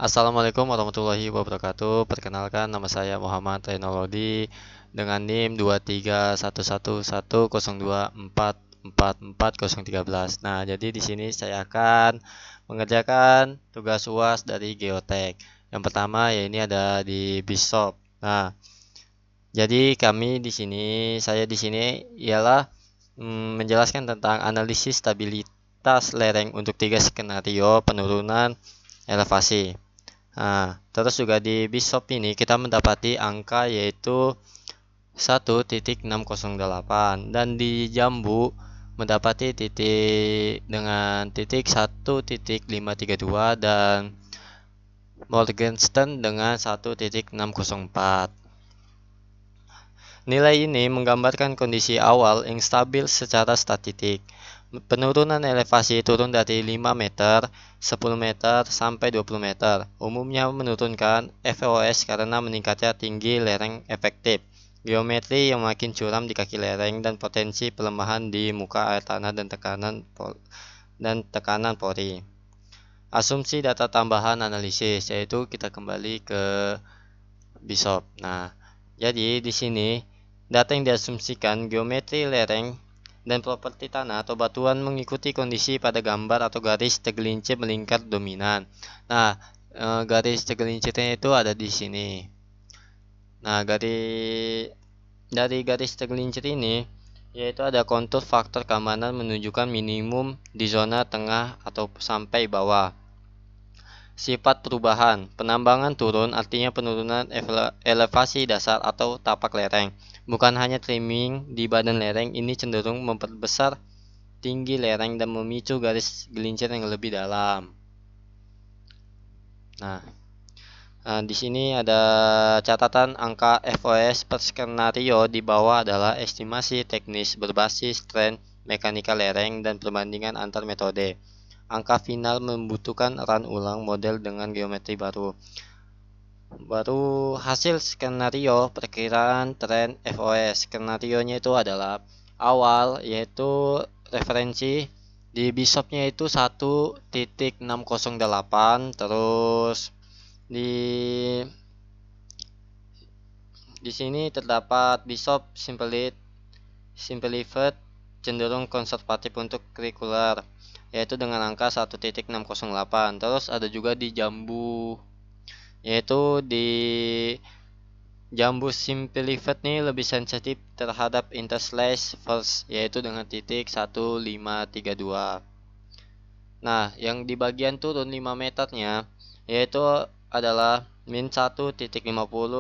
Assalamualaikum warahmatullahi wabarakatuh. Perkenalkan, nama saya Muhammad Reynoldi dengan NIM 2311102444403. Nah, jadi di sini saya akan mengerjakan tugas UAS dari Geotek. Yang pertama ya ini ada di Bishop. Nah, jadi saya di sini ialah menjelaskan tentang analisis stabilitas lereng untuk tiga skenario penurunan elevasi. Nah, terus juga di Bishop ini kita mendapati angka yaitu 1,608 dan di Jambu mendapati titik dengan titik 1,532 dan Morgenstern dengan 1,604. Nilai ini menggambarkan kondisi awal yang stabil secara statistik. Penurunan elevasi turun dari 5 meter, 10 meter, sampai 20 meter. Umumnya menurunkan FOS karena meningkatnya tinggi lereng efektif, geometri yang makin curam di kaki lereng, dan potensi pelemahan di muka air tanah dan tekanan pori. Asumsi data tambahan analisis, yaitu kita kembali ke Bishop. Nah, jadi di sini data yang diasumsikan geometri lereng dan properti tanah atau batuan mengikuti kondisi pada gambar atau garis tergelincir melingkar dominan. Nah, garis tergelincirnya itu ada di sini. Nah, dari garis tergelincir ini yaitu ada kontur faktor keamanan menunjukkan minimum di zona tengah atau sampai bawah. Sifat perubahan, penambangan turun artinya penurunan elevasi dasar atau tapak lereng. Bukan hanya trimming di badan lereng, ini cenderung memperbesar tinggi lereng dan memicu garis gelincir yang lebih dalam. Nah, di sini ada catatan angka FOS per skenario di bawah adalah estimasi teknis berbasis tren mekanika lereng dan perbandingan antar metode. Angka final membutuhkan run ulang model dengan geometri baru. Hasil skenario perkiraan tren FOS. Skenarionya itu adalah awal yaitu referensi di Bishopnya itu 1,608, terus di di sini terdapat Bishop Simplified cenderung konservatif untuk kurikuler yaitu dengan angka 1,608. Terus ada juga di Jambu yaitu di Jambu Simplified ini lebih sensitif terhadap interslash first yaitu dengan titik 1,532. Nah, yang di bagian turun 5 meternya yaitu adalah min 1,50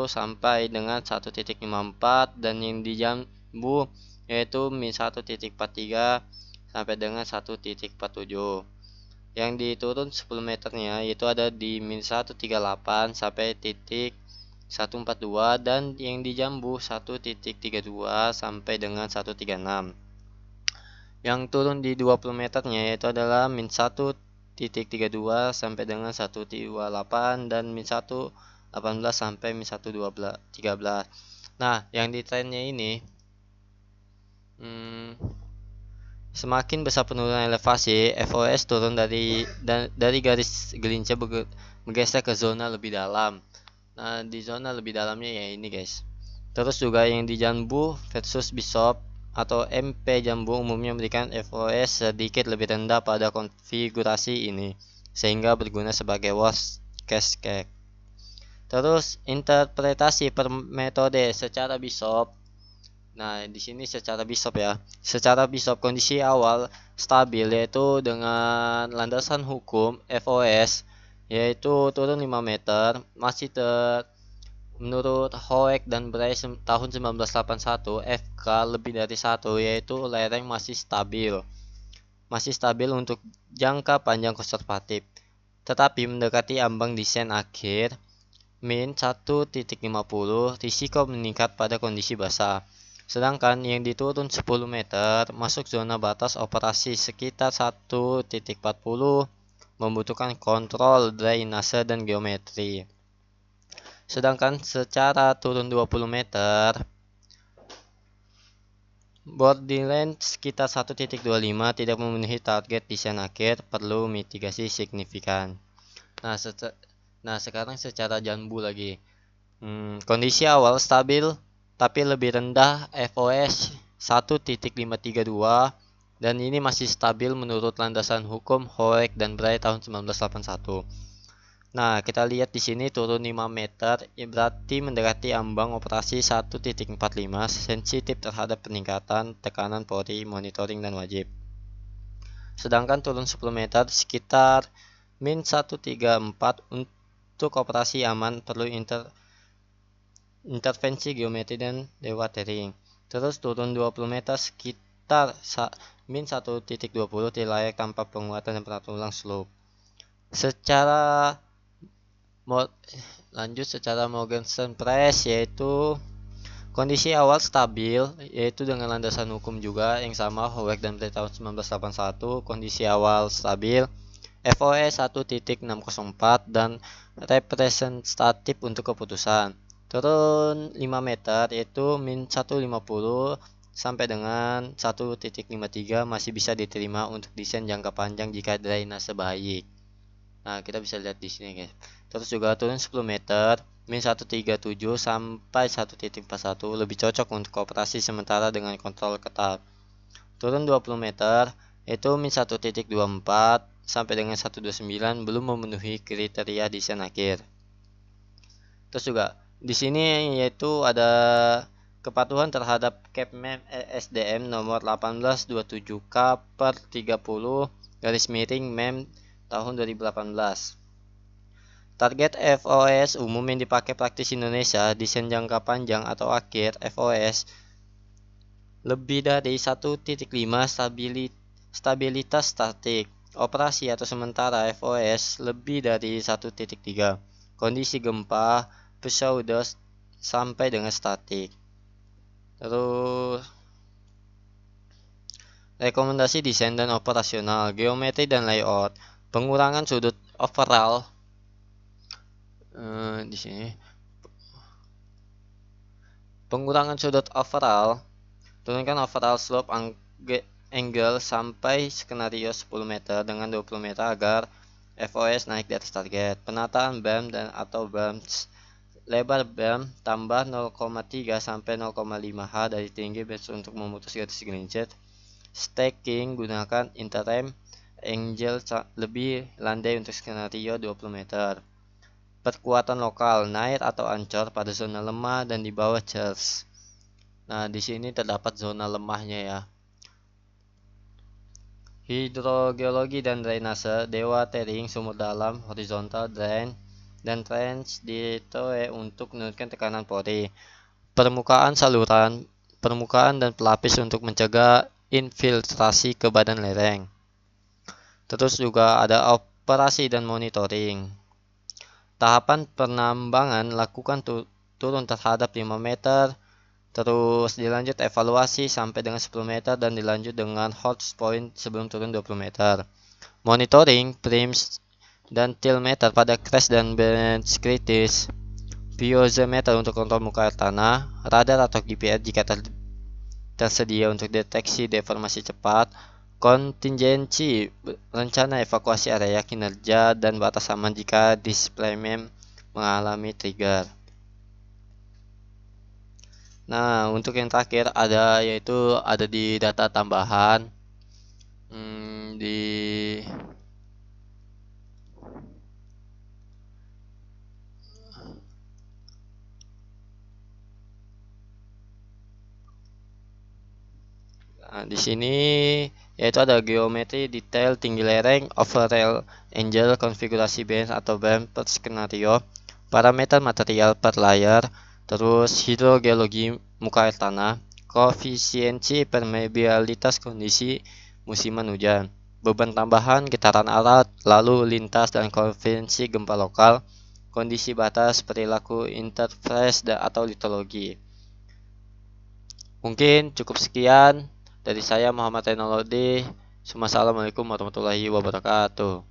sampai dengan 1,54 dan yang di Jambu yaitu min 1,43 sampai dengan 1,47. Yang diturun 10 meternya yaitu ada di min 1,38 sampai titik 1,42 dan yang di Jambu 1,32 sampai dengan 1,36. Yang turun di 20 meternya yaitu adalah min 1,32 sampai dengan 1,28 dan min 1,18 sampai min 1,13. Nah, yang di trennya ini semakin besar penurunan elevasi, FOS turun dari garis gelincir bergeser ke zona lebih dalam. Nah, di zona lebih dalamnya ya ini, guys. Terus juga yang di Jambu versus Bishop atau MP Jambu umumnya memberikan FOS sedikit lebih rendah pada konfigurasi ini, sehingga berguna sebagai worst case cake. Terus interpretasi per metode secara Bishop. Nah, di sini secara Bishop ya. Secara Bishop kondisi awal stabil yaitu dengan landasan hukum FOS yaitu turun 5 meter masih menurut Hoek dan Bryce tahun 1981 FK lebih dari 1 yaitu lereng masih stabil. Masih stabil untuk jangka panjang konservatif. Tetapi mendekati ambang desain akhir min 1,50 risiko meningkat pada kondisi basah. Sedangkan yang diturun 10 meter masuk zona batas operasi sekitar 1,40 membutuhkan kontrol drainase dan geometri. Sedangkan secara turun 20 meter borderline sekitar 1,25 tidak memenuhi target desain akhir, perlu mitigasi signifikan. Nah, Nah, sekarang secara jambu lagi. Kondisi awal stabil tapi lebih rendah FOS 1.532 dan ini masih stabil menurut landasan hukum Hoek dan Bray tahun 1981. Nah, kita lihat di sini turun 5 meter, berarti mendekati ambang operasi 1.45, sensitif terhadap peningkatan tekanan pori, monitoring dan wajib. Sedangkan turun 10 meter sekitar min 134 untuk operasi aman perlu intervensi geometri dan dewatering. Terus turun 20 meter sekitar min 1.20 tidak layak tanpa penguatan dan penata ulang slope. Secara lanjut secara Morgenstern Press yaitu kondisi awal stabil yaitu dengan landasan hukum juga yang sama Hoek dan Bray tahun 1981. Kondisi awal stabil FOS 1.604 dan representatif untuk keputusan. Turun 5 meter yaitu min 150 sampai dengan 1.53 masih bisa diterima untuk desain jangka panjang jika drainase baik. Nah, kita bisa lihat di sini guys. Terus juga turun 10 meter min 137 sampai 1.41 lebih cocok untuk operasi sementara dengan kontrol ketat. Turun 20 meter yaitu min 1.24 sampai dengan 129 belum memenuhi kriteria desain akhir. Terus juga di sini yaitu ada kepatuhan terhadap Kepmen SDM nomor 1827K per 30 garis miring MEM tahun 2018. Target FOS umum yang dipakai praktis Indonesia, desain jangka panjang atau akhir FOS lebih dari 1.5 stabilitas statik. Operasi atau sementara FOS lebih dari 1.3. Kondisi gempa pseudo sampai dengan statik. Terus rekomendasi desain dan operasional, geometri dan layout, pengurangan sudut overall di sini. Pengurangan sudut overall, turunkan overall slope angle sampai skenario 10 meter dengan 20 meter agar FOS naik di atas target. Penataan BAM dan atau BAMS, lebar BAM tambah 0,3 sampai 0,5 H dari tinggi base untuk memutus garis gelincir. Stacking gunakan interim angle lebih landai untuk skenario 20 meter. Perkuatan lokal naik atau ancor pada zona lemah dan di bawah charge. Nah, di sini terdapat zona lemahnya ya. Hidrogeologi dan drainase, dewatering sumur dalam, horizontal drain dan trench ditoe untuk menurunkan tekanan pori. Permukaan saluran, permukaan dan pelapis untuk mencegah infiltrasi ke badan lereng. Terus juga ada operasi dan monitoring. Tahapan penambangan lakukan turun terhadap 5 meter, terus dilanjut evaluasi sampai dengan 10 meter dan dilanjut dengan hot point sebelum turun 20 meter. Monitoring prims dan tilmeter pada crash dan bench kritis. Piezometer untuk kontrol muka air tanah, radar atau GPS jika tersedia untuk deteksi deformasi cepat, kontingensi rencana evakuasi area kinerja dan batas aman jika deployment mengalami trigger. Nah, untuk yang terakhir ada di data tambahan di Nah, di sini yaitu ada geometri detail tinggi lereng, overall angle, konfigurasi band atau band per skenario, parameter material per layer, terus hidrogeologi muka air tanah, koefisiensi permeabilitas kondisi musiman hujan, beban tambahan, getaran alat, lalu lintas dan konvensi gempa lokal, kondisi batas, perilaku interface atau litologi. Mungkin cukup sekian dari saya Muhammad Renaldi. Assalamualaikum warahmatullahi wabarakatuh.